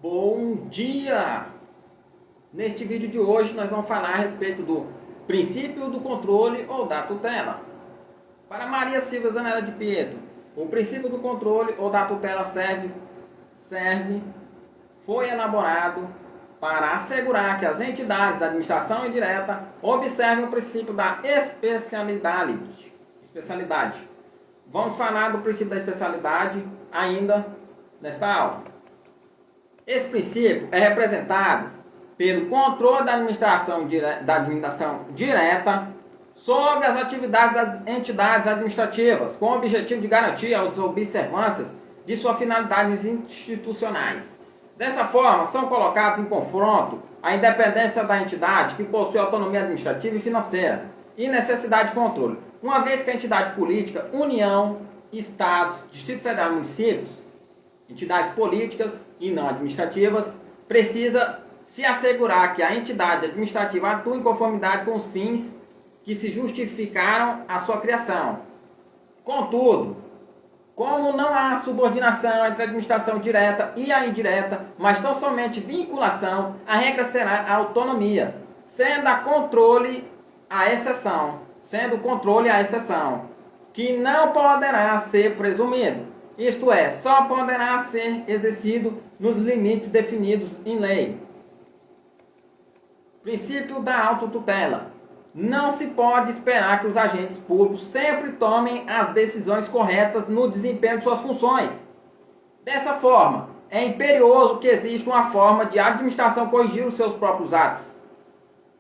Bom dia! Neste vídeo de hoje nós vamos falar a respeito do princípio do controle ou da tutela. Para Maria Silvia Zanella de Pietro, o princípio do controle ou da tutela foi elaborado para assegurar que as entidades da administração indireta observem o princípio da especialidade. Vamos falar do princípio da especialidade ainda nesta aula. Esse princípio é representado pelo controle da administração direta sobre as atividades das entidades administrativas, com o objetivo de garantir as observâncias de suas finalidades institucionais. Dessa forma, são colocados em confronto a independência da entidade, que possui autonomia administrativa e financeira, e necessidade de controle, uma vez que a entidade política, União, Estados, Distrito Federal e municípios, entidades políticas e não administrativas, precisa se assegurar que a entidade administrativa atua em conformidade com os fins que se justificaram a sua criação. Contudo, como não há subordinação entre a administração direta e a indireta, mas tão somente vinculação, a regra será a autonomia, sendo o controle a exceção, que não poderá ser presumido. Isto é, só poderá ser exercido nos limites definidos em lei. Princípio da autotutela. Não se pode esperar que os agentes públicos sempre tomem as decisões corretas no desempenho de suas funções. Dessa forma, é imperioso que exista uma forma de a administração corrigir os seus próprios atos.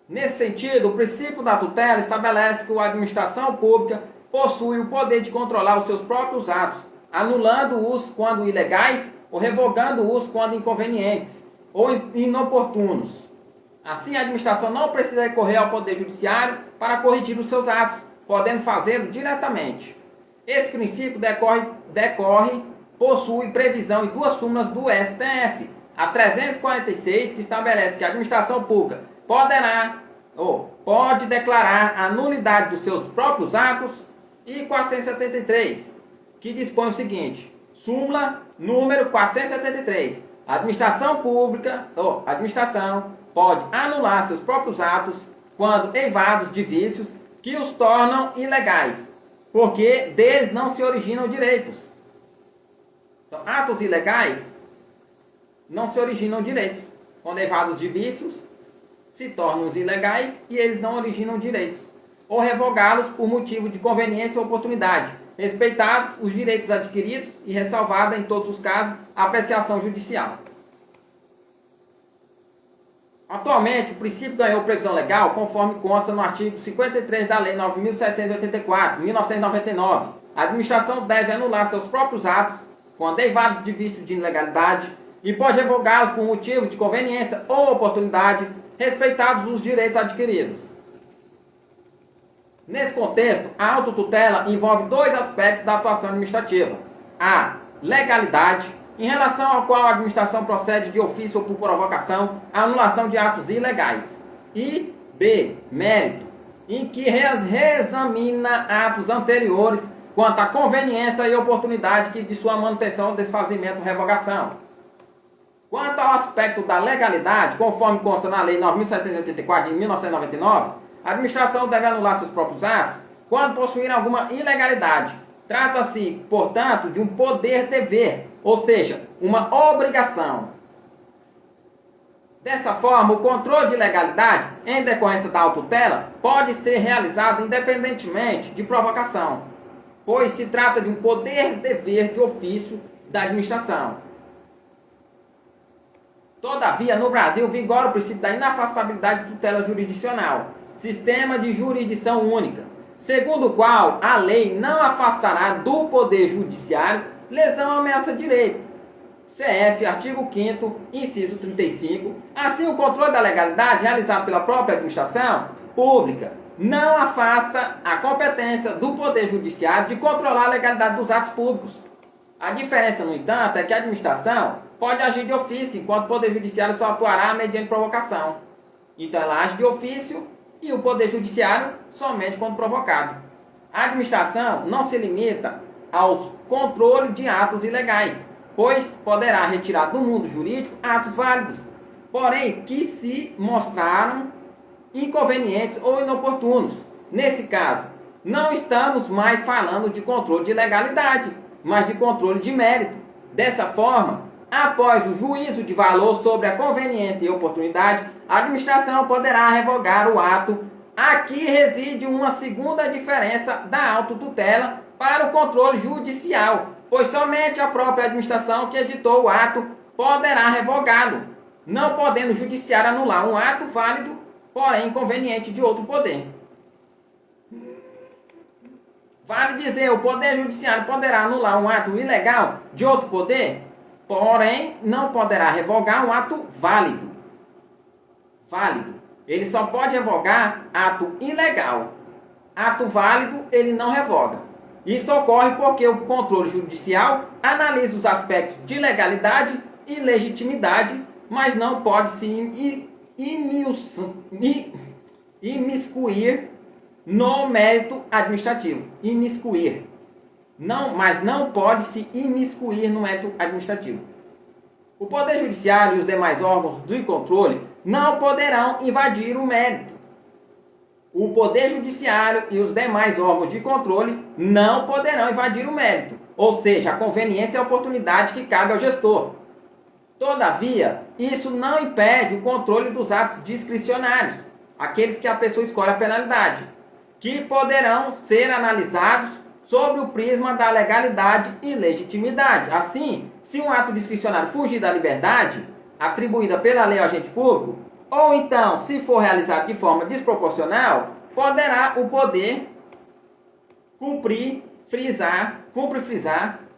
Nesse sentido, o princípio da tutela estabelece que a administração pública possui o poder de controlar os seus próprios atos, anulando-os quando ilegais ou revogando-os quando inconvenientes ou inoportunos. Assim, a administração não precisa recorrer ao Poder Judiciário para corrigir os seus atos, podendo fazê-lo diretamente. Esse princípio possui previsão em duas súmulas do STF. A 346, que estabelece que a administração pública pode declarar a nulidade dos seus próprios atos, e 473, que dispõe o seguinte: súmula número 473. A administração pode anular seus próprios atos quando eivados de vícios que os tornam ilegais, porque deles não se originam direitos. Então, atos ilegais não se originam direitos. Quando eivados de vícios, se tornam ilegais e eles não originam direitos. Ou revogá-los por motivo de conveniência ou oportunidade, respeitados os direitos adquiridos e ressalvada, em todos os casos, a apreciação judicial. Atualmente, o princípio ganhou previsão legal conforme consta no artigo 53 da Lei 9.784, 1999. A administração deve anular seus próprios atos quando eivados de vício de ilegalidade e pode revogá-los por motivo de conveniência ou oportunidade, respeitados os direitos adquiridos. Nesse contexto, a autotutela envolve dois aspectos da atuação administrativa: a legalidade, em relação ao qual a administração procede de ofício ou por provocação à anulação de atos ilegais, e b, mérito, em que reexamina atos anteriores quanto à conveniência e oportunidade de sua manutenção, desfazimento ou revogação. Quanto ao aspecto da legalidade, conforme consta na Lei 9.784 de 1999, a administração deve anular seus próprios atos quando possuir alguma ilegalidade. Trata-se, portanto, de um poder-dever, ou seja, uma obrigação. Dessa forma, o controle de legalidade, em decorrência da autotutela, pode ser realizado independentemente de provocação, pois se trata de um poder-dever de ofício da administração. Todavia, no Brasil, vigora o princípio da inafastabilidade de tutela jurisdicional, sistema de jurisdição única, segundo o qual a lei não afastará do Poder Judiciário lesão ou ameaça de direito. CF, artigo 5º, inciso 35. Assim, o controle da legalidade realizado pela própria administração pública não afasta a competência do Poder Judiciário de controlar a legalidade dos atos públicos. A diferença, no entanto, é que a administração pode agir de ofício, enquanto o Poder Judiciário só atuará mediante provocação. Então, ela age de ofício e o Poder Judiciário somente quando provocado. A administração não se limita ao controle de atos ilegais, pois poderá retirar do mundo jurídico atos válidos, porém que se mostraram inconvenientes ou inoportunos. Nesse caso, não estamos mais falando de controle de legalidade, mas de controle de mérito. Dessa forma, após o juízo de valor sobre a conveniência e oportunidade, a administração poderá revogar o ato. Aqui reside uma segunda diferença da autotutela para o controle judicial, pois somente a própria administração que editou o ato poderá revogá-lo, não podendo o judiciário anular um ato válido, porém inconveniente de outro poder. Vale dizer, o Poder Judiciário poderá anular um ato ilegal de outro poder, porém não poderá revogar um ato válido. Ele só pode revogar ato ilegal. Ato válido ele não revoga. Isso ocorre porque o controle judicial analisa os aspectos de legalidade e legitimidade, mas não pode se imiscuir no mérito administrativo. Mas não pode se imiscuir no mérito administrativo. O Poder Judiciário e os demais órgãos de controle não poderão invadir o mérito. O Poder Judiciário e os demais órgãos de controle não poderão invadir o mérito, ou seja, a conveniência e a oportunidade que cabe ao gestor. Todavia, isso não impede o controle dos atos discricionários, aqueles que a pessoa escolhe a penalidade, que poderão ser analisados sobre o prisma da legalidade e legitimidade. Assim, se um ato discricionário fugir da liberdade atribuída pela lei ao agente público, ou então, se for realizado de forma desproporcional, poderá o poder cumprir frisar,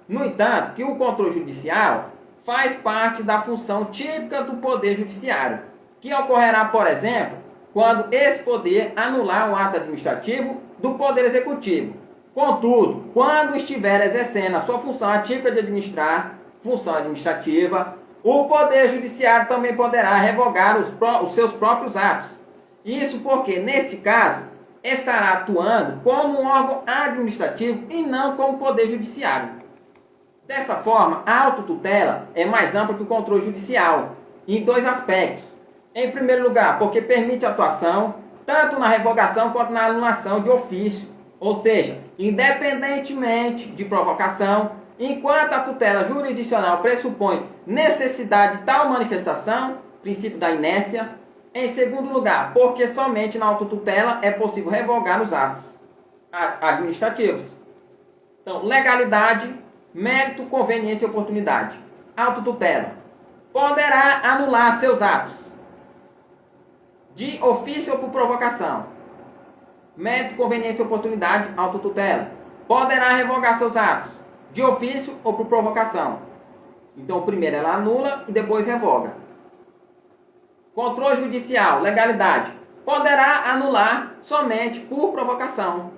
no entanto, que o controle judicial faz parte da função típica do Poder Judiciário, que ocorrerá, por exemplo, quando esse poder anular um ato administrativo do Poder Executivo. Contudo, quando estiver exercendo a sua função atípica de administrar, função administrativa, o Poder Judiciário também poderá revogar os seus próprios atos. Isso porque, nesse caso, estará atuando como um órgão administrativo e não como Poder Judiciário. Dessa forma, a autotutela é mais ampla que o controle judicial, em dois aspectos. Em primeiro lugar, porque permite atuação tanto na revogação quanto na anulação de ofício, ou seja, independentemente de provocação, enquanto a tutela jurisdicional pressupõe necessidade de tal manifestação, princípio da inércia. Em segundo lugar, porque somente na autotutela é possível revogar os atos administrativos. Então, legalidade, mérito, conveniência e oportunidade. Autotutela poderá anular seus atos de ofício ou por provocação. Mérito, conveniência e oportunidade, autotutela. Poderá revogar seus atos de ofício ou por provocação. Então, primeiro ela anula e depois revoga. Controle judicial, legalidade. Poderá anular somente por provocação.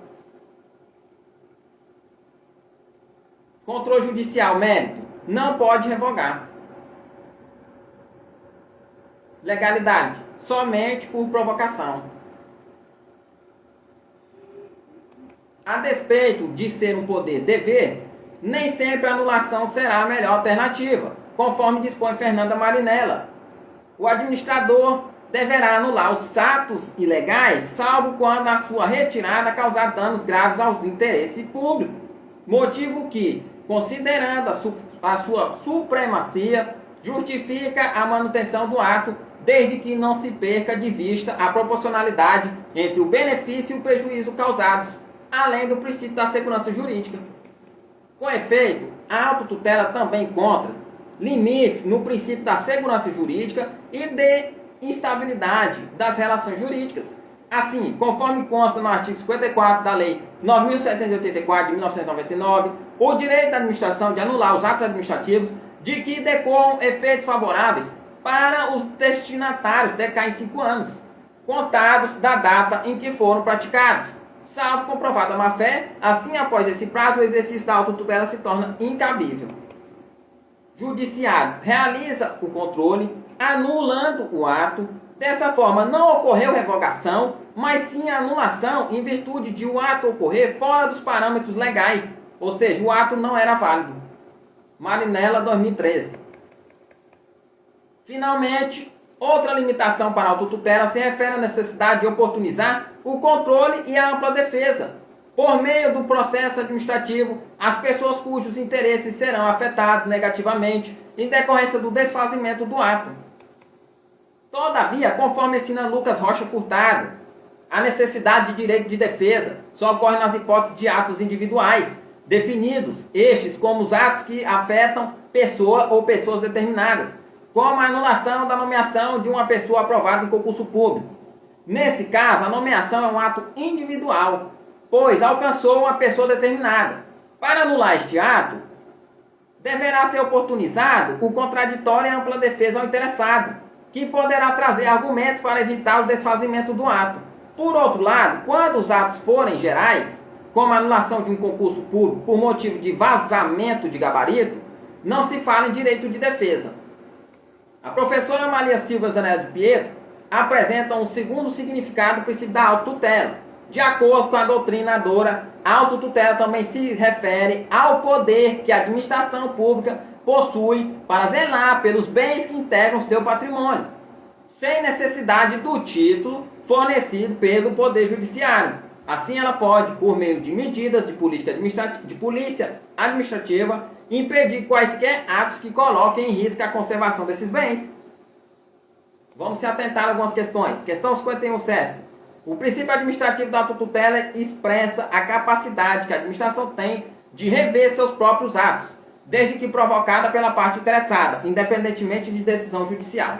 Controle judicial, mérito. Não pode revogar. Legalidade. Somente por provocação. A despeito de ser um poder dever, nem sempre a anulação será a melhor alternativa, conforme dispõe Fernanda Marinella. O administrador deverá anular os atos ilegais, salvo quando a sua retirada causar danos graves aos interesses públicos, motivo que, considerando a sua supremacia, justifica a manutenção do ato, desde que não se perca de vista a proporcionalidade entre o benefício e o prejuízo causados, além do princípio da segurança jurídica. Com efeito, a autotutela também encontra limites no princípio da segurança jurídica e de instabilidade das relações jurídicas. Assim, conforme consta no artigo 54 da Lei 9.784 de 1999, o direito da administração de anular os atos administrativos de que decorram efeitos favoráveis para os destinatários decai em 5 anos, contados da data em que foram praticados, salvo comprovada má-fé. Assim, após esse prazo, o exercício da autotutela se torna incabível. Judiciário realiza o controle, anulando o ato. Dessa forma, não ocorreu revogação, mas sim anulação em virtude de o ato ocorrer fora dos parâmetros legais, ou seja, o ato não era válido. Marinella, 2013. Finalmente, outra limitação para a autotutela se refere à necessidade de oportunizar o controle e a ampla defesa. Por meio do processo administrativo, as pessoas cujos interesses serão afetados negativamente em decorrência do desfazimento do ato. Todavia, conforme ensina Lucas Rocha Furtado, a necessidade de direito de defesa só ocorre nas hipóteses de atos individuais, definidos estes como os atos que afetam pessoa ou pessoas determinadas, como a anulação da nomeação de uma pessoa aprovada em concurso público. Nesse caso, a nomeação é um ato individual, pois alcançou uma pessoa determinada. Para anular este ato, deverá ser oportunizado o contraditório e a ampla defesa ao interessado, que poderá trazer argumentos para evitar o desfazimento do ato. Por outro lado, quando os atos forem gerais, como a anulação de um concurso público por motivo de vazamento de gabarito, não se fala em direito de defesa. A professora Maria Silva Zanella de Pietro apresenta um segundo significado do princípio da autotutela. De acordo com a doutrinadora, a autotutela também se refere ao poder que a administração pública possui para zelar pelos bens que integram seu patrimônio, sem necessidade do título fornecido pelo Poder Judiciário. Assim, ela pode, por meio de medidas de polícia administrativa, impedir quaisquer atos que coloquem em risco a conservação desses bens. Vamos se atentar a algumas questões. Questão 51, certo? O princípio administrativo da autotutela expressa a capacidade que a administração tem de rever seus próprios atos, desde que provocada pela parte interessada, independentemente de decisão judicial.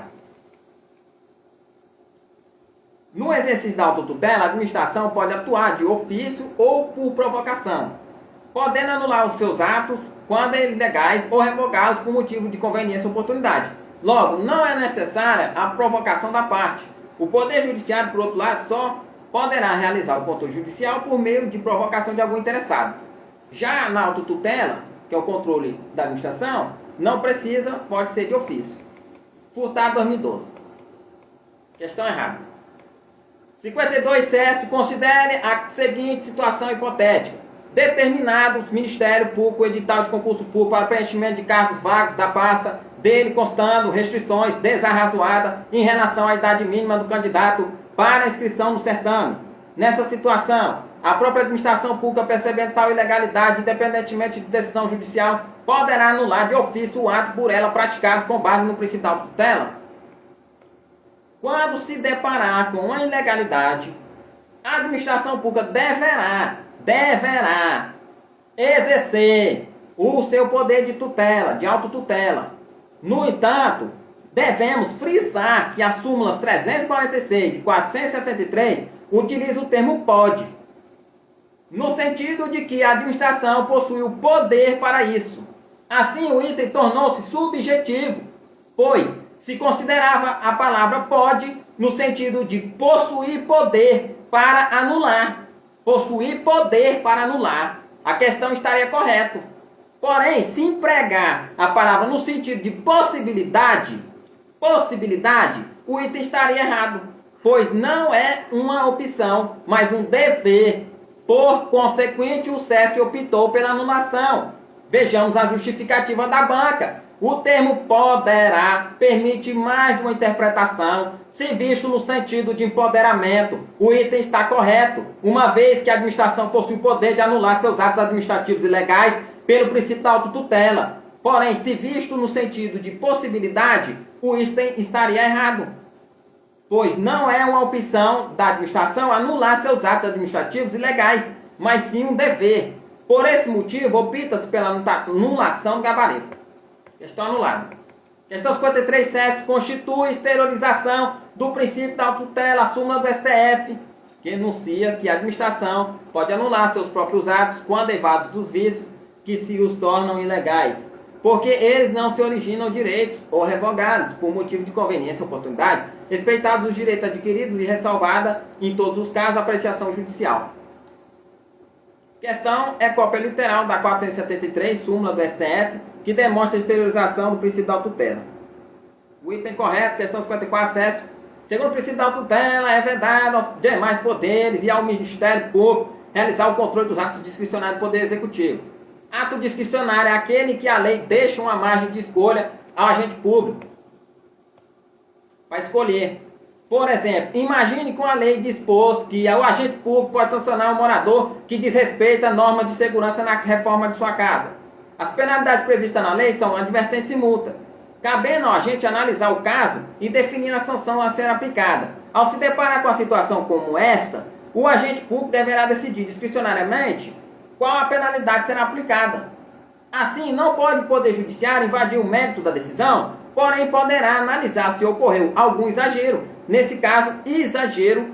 No exercício da autotutela, a administração pode atuar de ofício ou por provocação, podendo anular os seus atos quando ilegais ou revogá-los por motivo de conveniência ou oportunidade. Logo, não é necessária a provocação da parte. O Poder Judiciário, por outro lado, só poderá realizar o controle judicial por meio de provocação de algum interessado. Já na autotutela, que é o controle da administração, não precisa, pode ser de ofício. Furtado, 2012. Questão errada. 52, CESP, considere a seguinte situação hipotética. Determinados Ministério Público edital de concurso público para preenchimento de cargos vagos da pasta, dele constando restrições desarrazoadas em relação à idade mínima do candidato para inscrição no certame. Nessa situação, a própria administração pública, percebendo tal ilegalidade, independentemente de decisão judicial, poderá anular de ofício o ato por ela praticado com base no princípio da autotutela. Quando se deparar com uma ilegalidade, a administração pública deverá exercer o seu poder de tutela, de autotutela. No entanto, devemos frisar que as súmulas 346 e 473 utilizam o termo pode, no sentido de que a administração possui o poder para isso. Assim, o item tornou-se subjetivo, pois se considerava a palavra pode no sentido de possuir poder para anular. Possuir poder para anular. A questão estaria correta. Porém, se empregar a palavra no sentido de possibilidade, o item estaria errado, pois não é uma opção, mas um dever. Por consequente, o SESC optou pela anulação. Vejamos a justificativa da banca. O termo poderá permite mais de uma interpretação, se visto no sentido de empoderamento. O item está correto, uma vez que a administração possui o poder de anular seus atos administrativos ilegais pelo princípio da autotutela. Porém, se visto no sentido de possibilidade, o item estaria errado, pois não é uma opção da administração anular seus atos administrativos ilegais, mas sim um dever. Por esse motivo, opta-se pela anulação do gabarito. Questão anulada. Questão 53, certo, constitui exteriorização do princípio da autotutela, a súmula do STF, que enuncia que a administração pode anular seus próprios atos quando evados dos vícios que se os tornam ilegais, porque eles não se originam direitos ou revogados por motivo de conveniência ou oportunidade, respeitados os direitos adquiridos e ressalvada, em todos os casos, a apreciação judicial. Questão é cópia literal da 473, súmula do STF, que demonstra a exteriorização do princípio da autotutela. O item correto, questão 54, certo? Segundo o princípio da autotutela, é vedado aos demais poderes e ao Ministério Público realizar o controle dos atos discricionários do Poder Executivo. Ato discricionário é aquele que a lei deixa uma margem de escolha ao agente público para escolher. Por exemplo, imagine que a lei dispôs que o agente público pode sancionar um morador que desrespeita normas de segurança na reforma de sua casa. As penalidades previstas na lei são advertência e multa, cabendo ao agente analisar o caso e definir a sanção a ser aplicada. Ao se deparar com a situação como esta, o agente público deverá decidir discricionariamente qual a penalidade será aplicada. Assim, não pode o Poder Judiciário invadir o mérito da decisão, porém poderá analisar se ocorreu algum exagero. Nesse caso, exagero,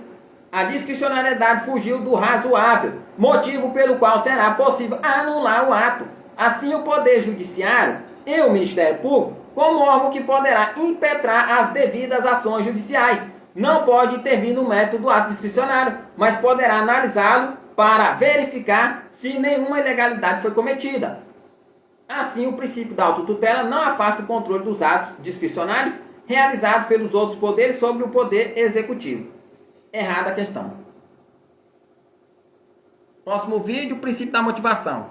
a discricionariedade fugiu do razoável, motivo pelo qual será possível anular o ato. Assim, o Poder Judiciário e o Ministério Público, como órgão que poderá impetrar as devidas ações judiciais, não pode intervir no mérito do ato discricionário, mas poderá analisá-lo para verificar se nenhuma ilegalidade foi cometida. Assim, o princípio da autotutela não afasta o controle dos atos discricionários realizados pelos outros poderes sobre o poder executivo. Errada a questão. Próximo vídeo, o princípio da motivação.